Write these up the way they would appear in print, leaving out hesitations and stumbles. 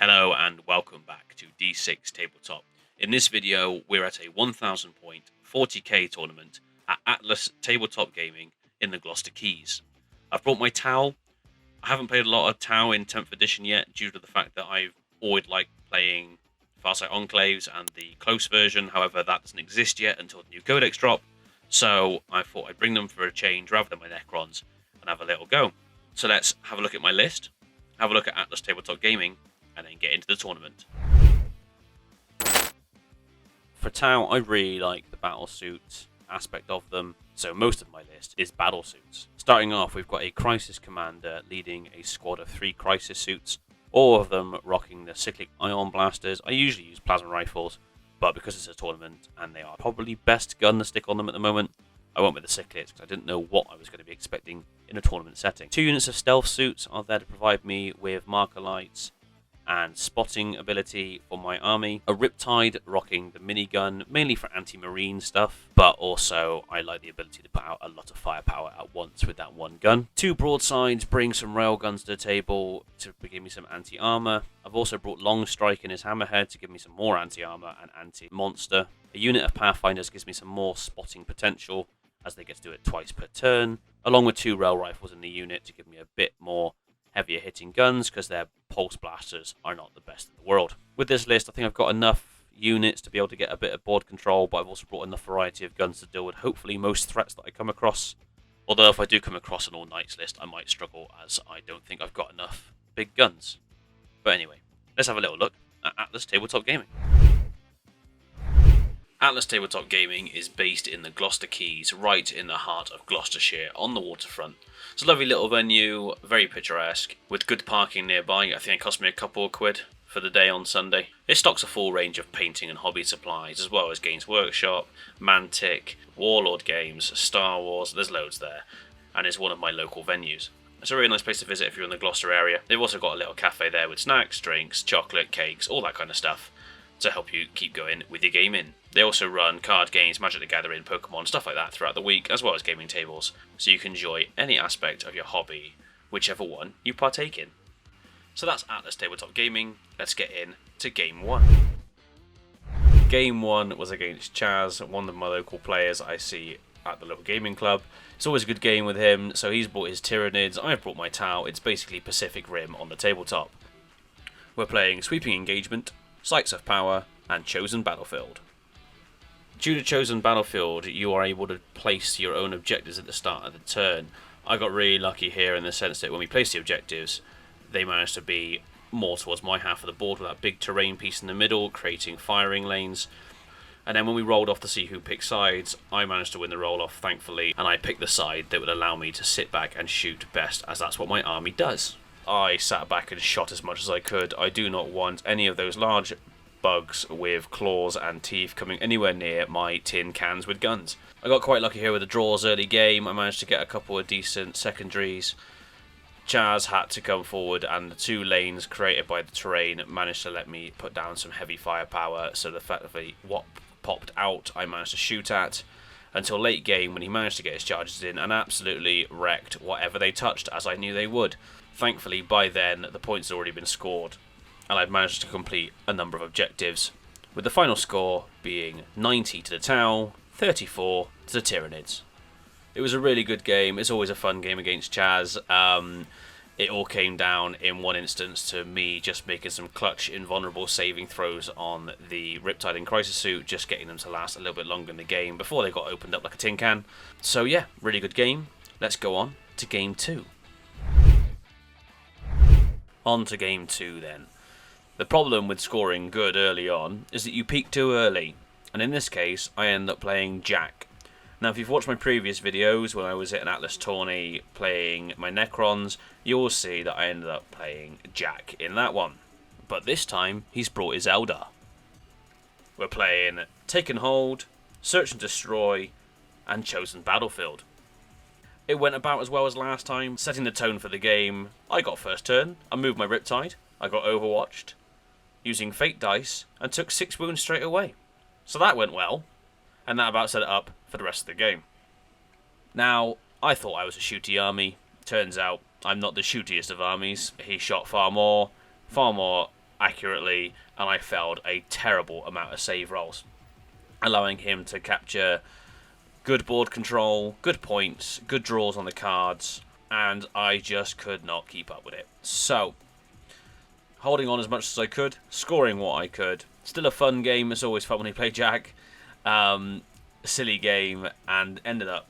Hello and welcome back to D6 Tabletop. In this video, we're at a 1000 point 40k tournament at Atlas Tabletop Gaming in the Gloucester Keys. I've brought my Tau. I haven't played a lot of Tau in 10th edition yet due to the fact that I've always liked playing Farsight Enclaves and the close version. However, that doesn't exist yet until the new codex drop. So I thought I'd bring them for a change rather than my Necrons and have a little go. So let's have a look at my list, have a look at Atlas Tabletop Gaming, and then get into the tournament. For Tau, I really like the battlesuit aspect of them, so most of my list is battlesuits. Starting off, we've got a Crisis Commander leading a squad of 3 Crisis suits, all of them rocking the cyclic ion blasters. I usually use plasma rifles, but because it's a tournament and they are probably best gun to stick on them at the moment, I went with the cyclics because I didn't know what I was going to be expecting in a tournament setting. 2 units of stealth suits are there to provide me with marker lights and spotting ability for my army. A Riptide rocking the minigun, mainly for anti-marine stuff, but also I like the ability to put out a lot of firepower at once with that one gun. 2 broadsides bring some railguns to the table to give me some anti-armor. I've also brought Long Strike and his hammerhead to give me some more anti-armor and anti-monster. A unit of Pathfinders gives me some more spotting potential, as they get to do it twice per turn, along with 2 rail rifles in the unit to give me a bit more heavier hitting guns, because their pulse blasters are not the best in the world. With this list, I think I've got enough units to be able to get a bit of board control, but I've also brought enough variety of guns to deal with hopefully most threats that I come across. Although if I do come across an all knights list, I might struggle, as I don't think I've got enough big guns. But anyway, let's have a little look at Atlas Tabletop Gaming. Atlas Tabletop Gaming is based in the Gloucester Keys, right in the heart of Gloucestershire, on the waterfront. It's a lovely little venue, very picturesque, with good parking nearby. I think it cost me a couple of quid for the day on Sunday. It stocks a full range of painting and hobby supplies, as well as Games Workshop, Mantic, Warlord Games, Star Wars, there's loads there, and it's one of my local venues. It's a really nice place to visit if you're in the Gloucester area. They've also got a little cafe there with snacks, drinks, chocolate, cakes, all that kind of stuff, to help you keep going with your gaming. They also run card games, Magic the Gathering, Pokemon, stuff like that throughout the week, as well as gaming tables, so you can enjoy any aspect of your hobby, whichever one you partake in. So that's Atlas Tabletop Gaming. Let's get in to Game 1. Game 1 was against Chaz, one of my local players I see at the local gaming club. It's always a good game with him, so he's brought his Tyranids, I've brought my Tau. It's basically Pacific Rim on the tabletop. We're playing Sweeping Engagement, Sites of Power, and Chosen Battlefield. Due to Chosen Battlefield, you are able to place your own objectives at the start of the turn. I got really lucky here in the sense that when we placed the objectives, they managed to be more towards my half of the board with that big terrain piece in the middle, creating firing lanes. And then when we rolled off to see who picked sides, I managed to win the roll-off, thankfully, and I picked the side that would allow me to sit back and shoot best, as that's what my army does. I sat back and shot as much as I could. I do not want any of those large bugs with claws and teeth coming anywhere near my tin cans with guns. I got quite lucky here with the draws early game. I managed to get a couple of decent secondaries. Chaz had to come forward, and the 2 lanes created by the terrain managed to let me put down some heavy firepower, so the fact that what popped out I managed to shoot at until late game, when he managed to get his charges in and absolutely wrecked whatever they touched, as I knew they would. Thankfully, by then, the points had already been scored, and I'd managed to complete a number of objectives, with the final score being 90 to the Tau, 34 to the Tyranids. It was a really good game. It's always a fun game against Chaz. It all came down in one instance to me just making some clutch, invulnerable saving throws on the Riptide and Crisis suit, just getting them to last a little bit longer in the game before they got opened up like a tin can. So yeah, really good game. Let's go on to Game 2. On to Game 2 then. The problem with scoring good early on is that you peak too early, and in this case I end up playing Jack. Now if you've watched my previous videos when I was at an Atlas Tourney playing my Necrons, you'll see that I ended up playing Jack in that one. But this time he's brought his Eldar. We're playing Take and Hold, Search and Destroy, and Chosen Battlefield. It went about as well as last time, setting the tone for the game. I got first turn, I moved my Riptide, I got overwatched, using Fate dice, and took 6 wounds straight away. So that went well, and that about set it up for the rest of the game. Now, I thought I was a shooty army. Turns out I'm not the shootiest of armies. He shot far more accurately, and I failed a terrible amount of save rolls, allowing him to capture good board control, good points, good draws on the cards, and I just could not keep up with it. So, holding on as much as I could, scoring what I could. Still a fun game. It's always fun when you play Jack. Silly game, and ended up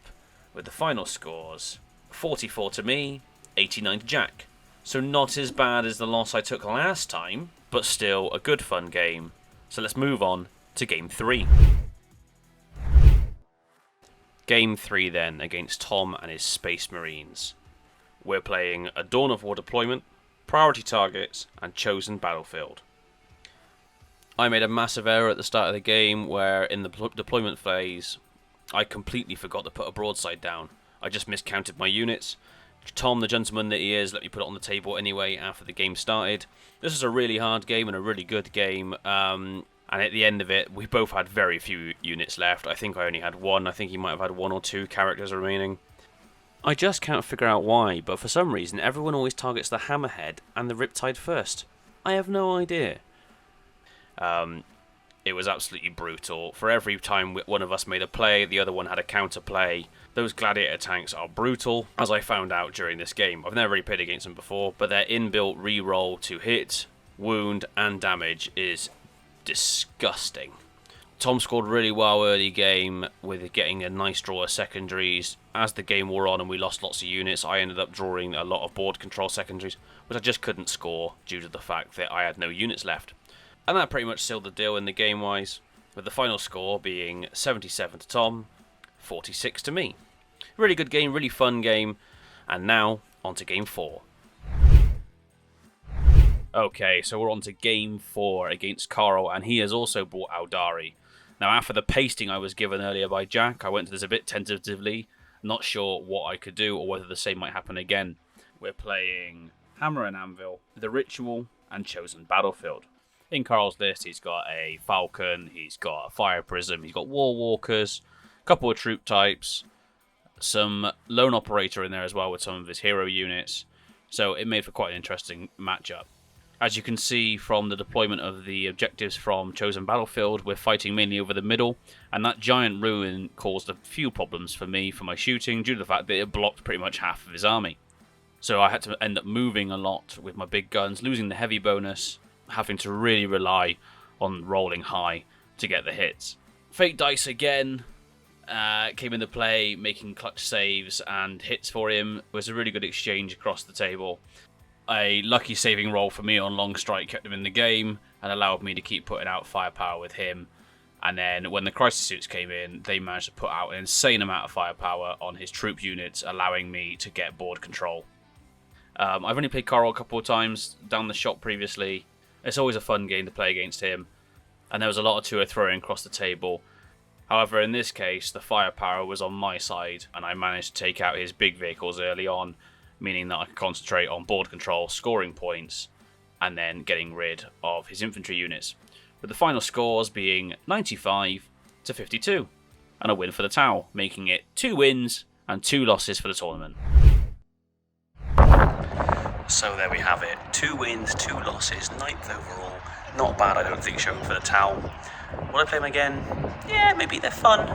with the final scores 44 to me, 89 to Jack. So not as bad as the loss I took last time, but still a good fun game. So let's move on to Game 3. Game 3 then, against Tom and his Space Marines. We're playing a Dawn of War deployment, priority targets, and chosen battlefield. I made a massive error at the start of the game where in the deployment phase I completely forgot to put a broadside down. I just miscounted my units. Tom, the gentleman that he is, let me put it on the table anyway after the game started. This is a really hard game and a really good game, and at the end of it we both had very few units left. I think I only had one. I think he might have had 1 or 2 characters remaining. I just can't figure out why, but for some reason everyone always targets the Hammerhead and the Riptide first. I have no idea. It was absolutely brutal. For every time one of us made a play, the other one had a counter play. Those gladiator tanks are brutal, as I found out during this game. I've never really played against them before, but their inbuilt reroll to hit, wound, and damage is disgusting. Tom scored really well early game with getting a nice draw of secondaries. As the game wore on and we lost lots of units, I ended up drawing a lot of board control secondaries, which I just couldn't score due to the fact that I had no units left. And that pretty much sealed the deal in the game-wise, with the final score being 77 to Tom, 46 to me. Really good game, really fun game, and now on to Game 4. Okay, so we're on to Game 4 against Carl, and he has also brought Audari. Now, after the pasting I was given earlier by Jack, I went to this a bit tentatively, not sure what I could do or whether the same might happen again. We're playing Hammer and Anvil, The Ritual, and Chosen Battlefield. In Carl's list, he's got a Falcon, he's got a Fire Prism, he's got War Walkers, a couple of troop types, some Lone Operator in there as well with some of his hero units. So it made for quite an interesting matchup. As you can see from the deployment of the objectives from Chosen Battlefield, we're fighting mainly over the middle, and that giant ruin caused a few problems for me for my shooting due to the fact that it blocked pretty much half of his army. So I had to end up moving a lot with my big guns, losing the heavy bonus, having to really rely on rolling high to get the hits. Fake dice again came into play, making clutch saves and hits for him. It was a really good exchange across the table. A lucky saving roll for me on long strike kept him in the game and allowed me to keep putting out firepower with him. And then when the crisis suits came in, they managed to put out an insane amount of firepower on his troop units, allowing me to get board control. I've only played Carl a couple of times down the shop previously. It's always a fun game to play against him, and there was a lot of 2-0 throwing across the table. However, in this case, the firepower was on my side, and I managed to take out his big vehicles early on, meaning that I could concentrate on board control, scoring points, and then getting rid of his infantry units, with the final scores being 95 to 52, and a win for the Tau, making it 2 wins and 2 losses for the tournament. So there we have it. 2 wins, 2 losses, 9th overall. Not bad, I don't think, showing for the Tau. Will I play them again? Yeah, maybe they're fun.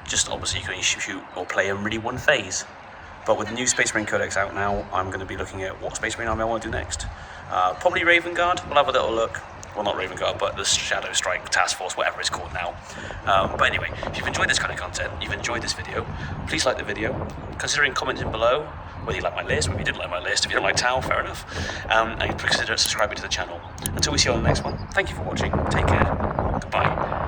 Just obviously you can only shoot or play in really one phase. But with the new Space Marine Codex out now, I'm going to be looking at what Space Marine army I want to do next. Probably Raven Guard. We'll have a little look. Well, not Raven Guard, but the Shadow Strike Task Force, whatever it's called now. But anyway, if you've enjoyed this kind of content, you've enjoyed this video, please like the video. Considering commenting below whether you like my list, whether you didn't like my list. If you don't like Tau, fair enough. And consider subscribing to the channel. Until we see you on the next one, thank you for watching. Take care. Goodbye.